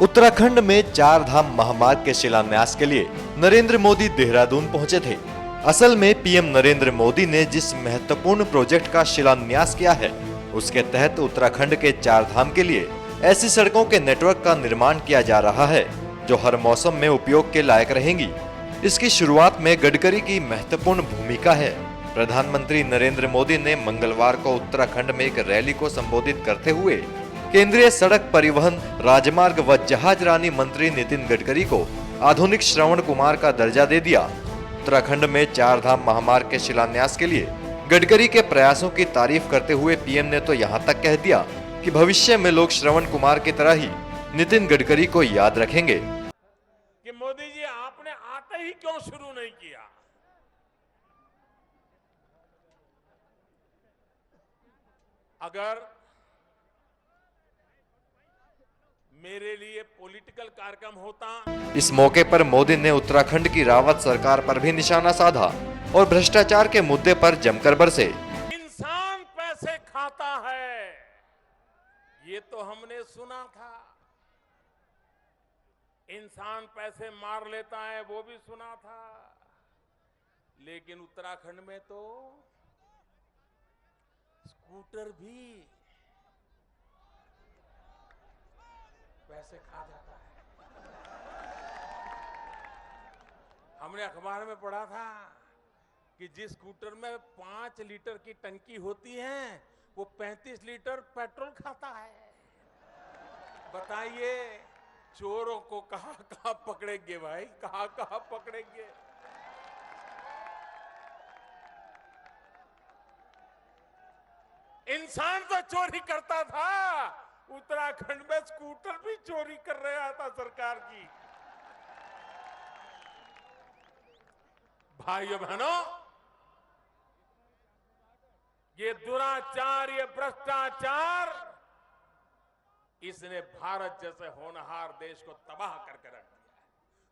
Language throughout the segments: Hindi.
उत्तराखंड में चार धाम महामार्ग के शिलान्यास के लिए नरेंद्र मोदी देहरादून पहुंचे थे। असल में पीएम नरेंद्र मोदी ने जिस महत्वपूर्ण प्रोजेक्ट का शिलान्यास किया है, उसके तहत उत्तराखंड के चार धाम के लिए ऐसी सड़कों के नेटवर्क का निर्माण किया जा रहा है जो हर मौसम में उपयोग के लायक रहेंगी। इसकी शुरुआत में गडकरी की महत्वपूर्ण भूमिका है। प्रधानमंत्री नरेंद्र मोदी ने मंगलवार को उत्तराखंड में एक रैली को संबोधित करते हुए केंद्रीय सड़क परिवहन, राजमार्ग व जहाजरानी मंत्री नितिन गडकरी को आधुनिक श्रवण कुमार का दर्जा दे दिया। उत्तराखंड में चार धाम महामार्ग के शिलान्यास के लिए गडकरी के प्रयासों की तारीफ करते हुए पीएम ने तो यहां तक कह दिया कि भविष्य में लोग श्रवण कुमार की तरह ही नितिन गडकरी को याद रखेंगे। कि मोदी जी आपने आते ही क्यों शुरू नहीं किया? अगर मेरे लिए पॉलिटिकल कार्यक्रम होता। इस मौके पर मोदी ने उत्तराखंड की रावत सरकार पर भी निशाना साधा और भ्रष्टाचार के मुद्दे पर जमकर बरसे। इंसान पैसे खाता है, ये तो हमने सुना था। इंसान पैसे मार लेता है, वो भी सुना था। लेकिन उत्तराखंड में तो स्कूटर भी पैसे खा जाता है। हमने अखबार में पढ़ा था कि जिस स्कूटर में 5 लीटर की टंकी होती है, वो 35 लीटर पेट्रोल खाता है। बताइए, चोरों को कहां कहां पकड़ेंगे भाई, कहां कहां पकड़ेंगे? इंसान तो चोरी करता था, उत्तराखंड में स्कूटर भी चोरी कर रहा था सरकार की। भाइयों बहनों, ये दुराचार, ये भ्रष्टाचार, इसने भारत जैसे होनहार देश को तबाह करके रख दिया है।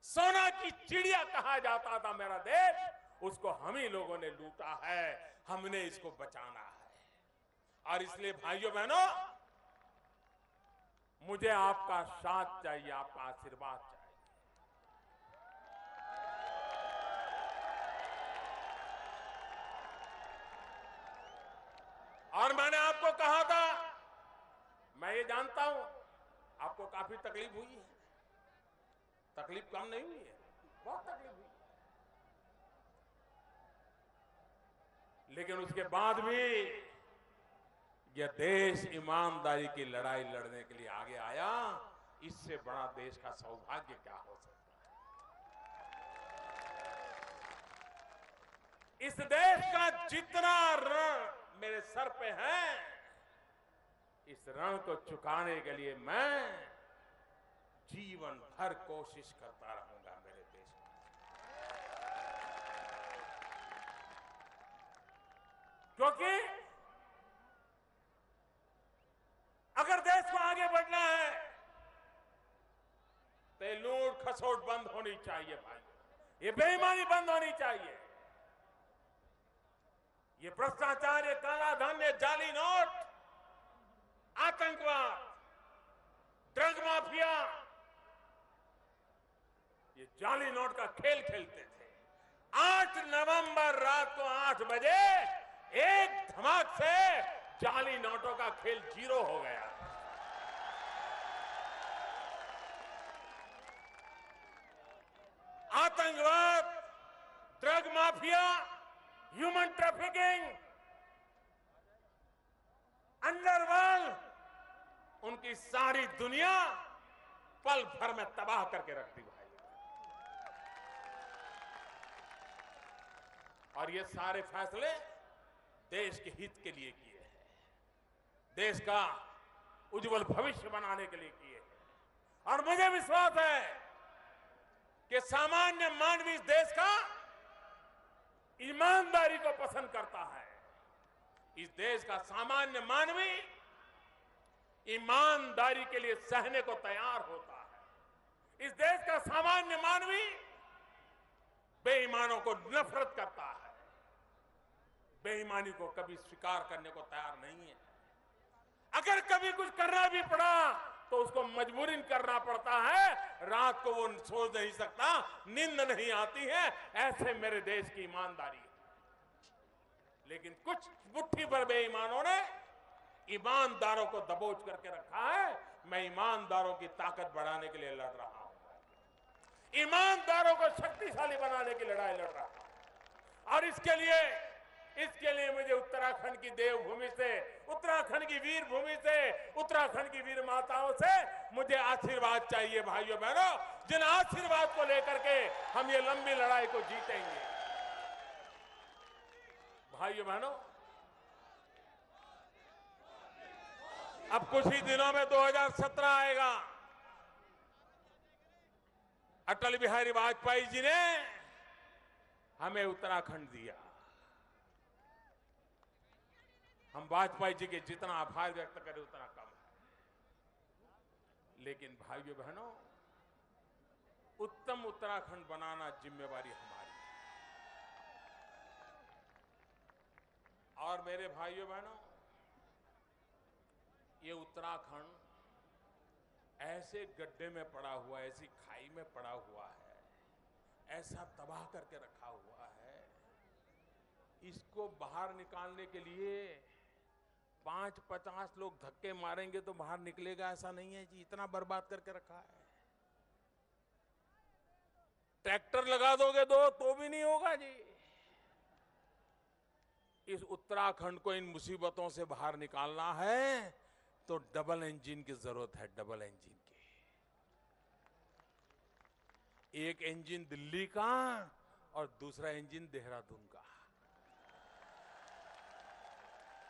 सोना की चिड़िया कहा जाता था मेरा देश, उसको हम ही लोगों ने लूटा है। हमने इसको बचाना है। और इसलिए भाइयों बहनों, मुझे आपका साथ चाहिए, आपका आशीर्वाद चाहिए। और मैंने आपको कहा था, मैं ये जानता हूं आपको काफी तकलीफ हुई है। तकलीफ कम नहीं हुई है, बहुत तकलीफ हुई। लेकिन उसके बाद भी यह देश ईमानदारी की लड़ाई लड़ने के लिए आगे आया। इससे बड़ा देश का सौभाग्य क्या हो सकता है? इस देश का जितना ऋण मेरे सर पे है, इस ऋण को चुकाने के लिए मैं जीवन भर कोशिश करता रहूंगा मेरे देश में। क्योंकि अगर देश को आगे बढ़ना है तो लूट खसोट बंद होनी चाहिए भाई, ये बेईमानी बंद होनी चाहिए। ये भ्रष्टाचार, ये काला धन, ये जाली नोट, आतंकवाद, ड्रग माफिया, ये जाली नोट का खेल खेलते थे। 8 नवंबर रात को 8 बजे एक धमाक से जाली नोटों का खेल 0 हो गया। आतंकवाद, drug mafia, human trafficking, underworld, उनकी सारी दुनिया पल भर में तबाह करके रख दी भाई। और ये सारे फैसले देश के हित के लिए किए हैं, देश का उज्जवल भविष्य बनाने के लिए किए हैं। और मुझे विश्वास है कि सामान्य मानवी इस देश का ईमानदारी को पसंद करता है। इस देश का सामान्य मानवी ईमानदारी के लिए सहने को तैयार होता है। इस देश का सामान्य मानवी बेईमानों को नफरत करता है, बेईमानी को कभी स्वीकार करने को तैयार नहीं है। अगर कभी कुछ करना भी पड़ा तो उसको मजबूरीन करना पड़ता है, रात को वो सो नहीं सकता, नींद नहीं आती है। ऐसे मेरे देश की ईमानदारी है। लेकिन कुछ मुट्ठी भर बेईमानों ने ईमानदारों को दबोच करके रखा है। मैं ईमानदारों की ताकत बढ़ाने के लिए लड़ रहा हूं, ईमानदारों को शक्तिशाली बनाने की लड़ाई लड़ रहा हूं। और इसके लिए मुझे उत्तराखंड की देवभूमि से, उत्तराखंड की वीर भूमि से, उत्तराखंड की वीर माताओं से मुझे आशीर्वाद चाहिए भाइयों बहनों, जिन आशीर्वाद को लेकर के हम ये लंबी लड़ाई को जीतेंगे। भाइयों बहनों, अब कुछ ही दिनों में 2017 आएगा। अटल बिहारी वाजपेयी जी ने हमें उत्तराखंड दिया। हम वाजपेयी जी के जितना आभार व्यक्त करें उतना कम है। लेकिन भाइयों बहनों, उत्तम उत्तराखंड बनाना जिम्मेवारी हमारी है। और मेरे भाइयों बहनों, ये उत्तराखंड ऐसे गड्ढे में पड़ा हुआ है, ऐसी खाई में पड़ा हुआ है, ऐसा तबाह करके रखा हुआ है। इसको बाहर निकालने के लिए 5-50 लोग धक्के मारेंगे तो बाहर निकलेगा, ऐसा नहीं है जी। इतना बर्बाद करके रखा है। ट्रैक्टर लगा दोगे तो भी नहीं होगा जी। इस उत्तराखंड को इन मुसीबतों से बाहर निकालना है तो डबल इंजन की जरूरत है, डबल इंजन की। एक इंजन दिल्ली का और दूसरा इंजन देहरादून का।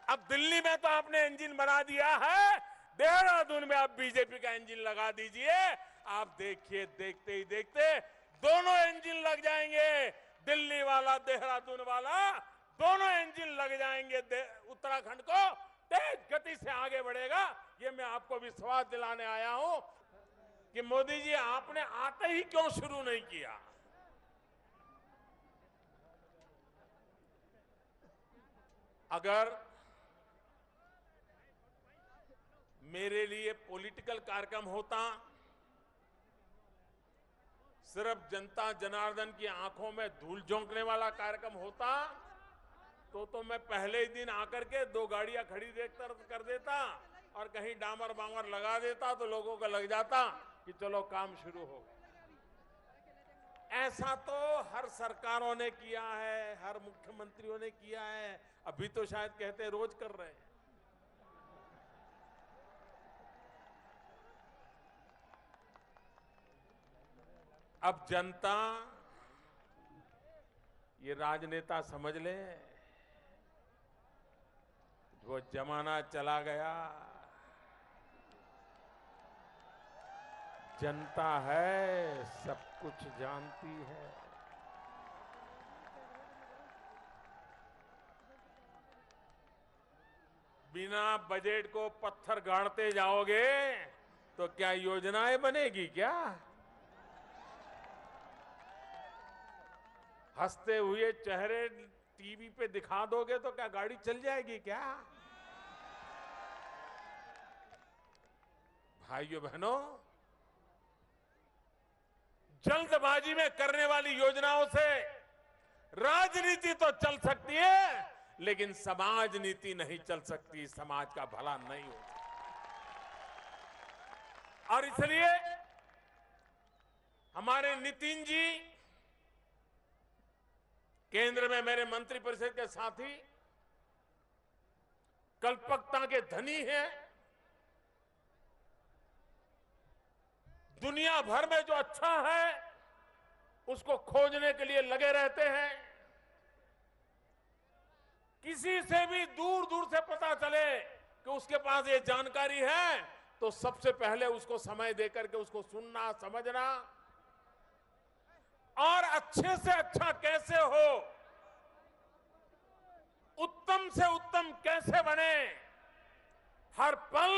अब दिल्ली में तो आपने इंजन बना दिया है, देहरादून में आप बीजेपी का इंजन लगा दीजिए। आप देखिए, देखते ही देखते दोनों इंजन लग जाएंगे, दिल्ली वाला, देहरादून वाला, दोनों इंजन लग जाएंगे। उत्तराखंड को तेज गति से आगे बढ़ेगा। ये मैं आपको विश्वास दिलाने आया हूं कि मोदी जी, आपने आते ही क्यों शुरू नहीं किया? अगर मेरे लिए पॉलिटिकल कार्यक्रम होता, सिर्फ जनता जनार्दन की आंखों में धूल झोंकने वाला कार्यक्रम होता, तो मैं पहले ही दिन आकर के 2 गाड़ियां खड़ी कर देता और कहीं डामर बामर लगा देता तो लोगों को लग जाता कि चलो काम शुरू हो गया। ऐसा तो हर सरकारों ने किया है, हर मुख्यमंत्रियों ने किया है। अभी तो शायद कहते रोज कर रहे हैं। अब जनता, ये राजनेता समझ ले, वो जमाना चला गया। जनता है, सब कुछ जानती है। बिना बजट को पत्थर गाड़ते जाओगे तो क्या योजनाएं बनेगी क्या? हंसते हुए चेहरे टीवी पे दिखा दोगे तो क्या गाड़ी चल जाएगी क्या? भाइयों बहनों, जल्दबाजी में करने वाली योजनाओं से राजनीति तो चल सकती है, लेकिन समाज नीति नहीं चल सकती, समाज का भला नहीं होता। और इसलिए हमारे नितिन जी केंद्र में मेरे मंत्रिपरिषद के साथी कल्पकता के धनी हैं। दुनिया भर में जो अच्छा है उसको खोजने के लिए लगे रहते हैं। किसी से भी दूर दूर से पता चले कि उसके पास ये जानकारी है तो सबसे पहले उसको समय देकर के उसको सुनना, समझना और अच्छे से अच्छा कैसे हो, उत्तम से उत्तम कैसे बने, हर पल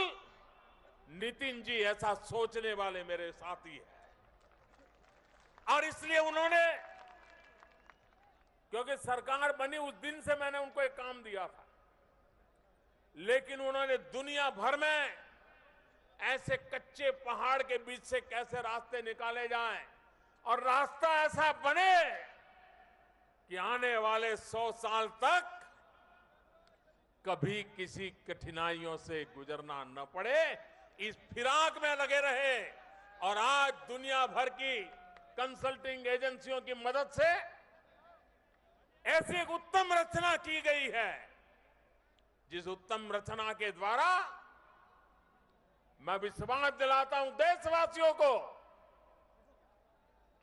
नितिन जी ऐसा सोचने वाले मेरे साथी हैं। और इसलिए उन्होंने, क्योंकि सरकार बनी उस दिन से मैंने उनको एक काम दिया था, लेकिन उन्होंने दुनिया भर में ऐसे कच्चे पहाड़ के बीच से कैसे रास्ते निकाले जाएं और रास्ता ऐसा बने कि आने वाले 100 साल तक कभी किसी कठिनाइयों से गुजरना न पड़े, इस फिराक में लगे रहे। और आज दुनिया भर की कंसल्टिंग एजेंसियों की मदद से ऐसी एक उत्तम रचना की गई है, जिस उत्तम रचना के द्वारा मैं विश्वास दिलाता हूं देशवासियों को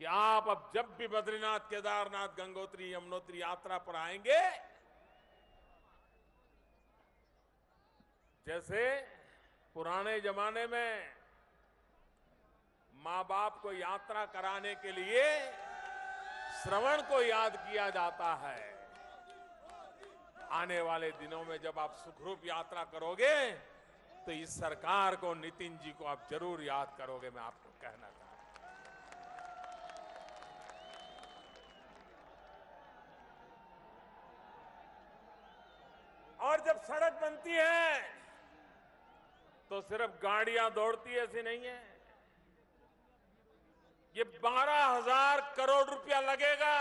कि आप अब जब भी बद्रीनाथ, केदारनाथ, गंगोत्री, यमुनोत्री यात्रा पर आएंगे, जैसे पुराने जमाने में मां बाप को यात्रा कराने के लिए श्रवण को याद किया जाता है, आने वाले दिनों में जब आप सुखरूप यात्रा करोगे तो इस सरकार को, नितिन जी को आप जरूर याद करोगे, मैं आपको कहना चाहता हूं। और जब सड़क बनती है तो सिर्फ गाड़ियां दौड़ती ऐसी नहीं है, ये 12,000 करोड़ रुपया लगेगा।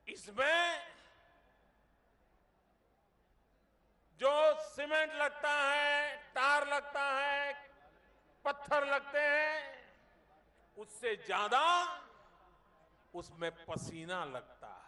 इसमें जो सीमेंट लगता है, टार लगता है, पत्थर लगते हैं, उससे ज्यादा उसमें पसीना लगता है।